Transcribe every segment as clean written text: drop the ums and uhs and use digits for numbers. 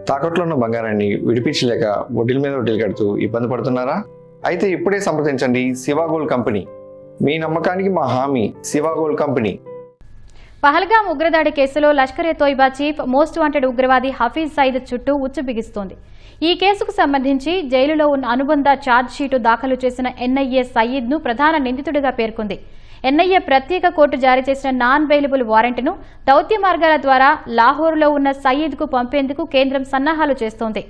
తాకట్లో ఉన్న బంగారాన్ని విడిపించలేక వడ్డీల మీద వడ్డీలు కడుతూ ఇబ్బంది పడుతున్నారా? అయితే ఇప్పుడే సంప్రదించండి శివ గోల్డ్ కంపెనీ. మీ నమ్మకానికి మా హామీ శివ గోల్డ్ కంపెనీ. పహల్గామ్ ఉగ్రదాడి కేసులో లష్కర్-ఎ-తోయిబా చీఫ్ మోస్ట్ వాంటెడ్ ఉగ్రవాది హఫీజ్ సయీద్ చుట్టూ ఉచ్చు బిగిస్తోంది. ఈ కేసుకు సంబంధించి జైలులో ఉన్న అనుబంధ ఛార్జ్షీటు దాఖలు చేసిన ఎన్ఐఏ సయీద్ను ప్రధాన నిందితుడిగా పేర్కొంది. ఎన్ఐఏ ప్రత్యేక కోర్టు జారీ చేసిన నాన్ బెయిలబుల్ వారెంట్ను దౌత్య మార్గాల ద్వారా లాహోర్లో ఉన్న సయీద్కు పంపేందుకు కేంద్రం సన్నాహాలు చేస్తోంది.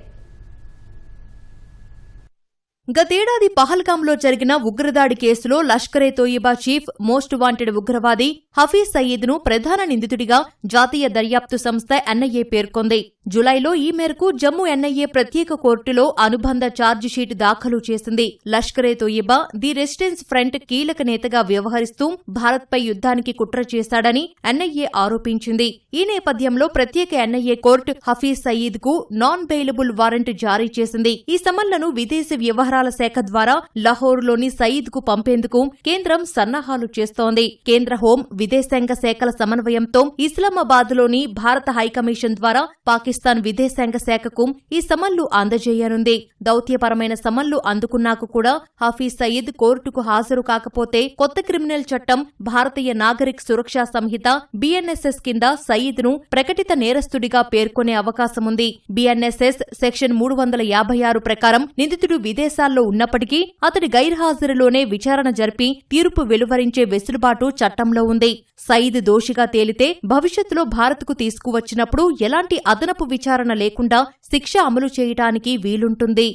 గతేడాది పహల్గాంలో జరిగిన ఉగ్రదాడి కేసులో లష్కర్-ఎ-తోయిబా చీఫ్ మోస్ట్ వాంటెడ్ ఉగ్రవాది హఫీజ్ సయీద్ను ప్రధాన నిందితుడిగా జాతీయ దర్యాప్తు సంస్థ ఎన్ఐఏ పేర్కొంది. జులైలో ఈ మేరకు జమ్మూ ఎన్ఐఏ ప్రత్యేక కోర్టులో అనుబంధ ఛార్జిషీట్ దాఖలు చేసింది. లష్కర్-ఎ-తోయిబా ది రెసిస్టెన్స్ ఫ్రంట్ కీలక నేతగా వ్యవహరిస్తూ భారత్పై యుద్ధానికి కుట్ర చేశాడని ఎన్ఐఏ ఆరోపించింది. ఈ నేపథ్యంలో ప్రత్యేక ఎన్ఐఏ కోర్టు హఫీజ్ సయీద్కు నాన్ బెయిలబుల్ వారెంట్ జారీ చేసింది. ఈ సమన్లను విదేశీ వ్యవహారాల శాఖ ద్వారా లాహోర్లోని సయీద్కు పంపేందుకు కేంద్రం సన్నాహాలు చేస్తోంది. కేంద్ర హోం, విదేశాంగ శాఖల సమన్వయంతో ఇస్లామాబాద్లోని భారత హైకమిషన్ ద్వారా పాకిస్తాన్ విదేశాంగ శాఖకు ఈ సమన్లు అందజేయనుంది. దౌత్యపరమైన సమన్లు అందుకున్నాక కూడా హఫీజ్ సయీద్ కోర్టుకు హాజరు కాకపోతే కొత్త క్రిమినల్ చట్టం భారతీయ నాగరిక సురక్షా సంహిత బిఎన్ఎస్ఎస్ కింద సయీద్ను ప్రకటిత నేరస్తుడిగా పేర్కొనే అవకాశముంది. బిఎన్ఎస్ఎస్ సెక్షన్ 356 ప్రకారం నిందితుడు విదేశాల్లో ఉన్నప్పటికీ అతడి గైర్హాజరులోనే విచారణ జరిపి తీర్పు వెలువరించే వెసులుబాటు చట్టంలో ఉంది. సయీద్ దోషిగా తేలితే భవిష్యత్తులో భారత్కు తీసుకువచ్చినప్పుడు ఎలాంటి అదనపు విచారణ లేకుండా శిక్ష అమలు చేయడానికి వీలుంటుంది.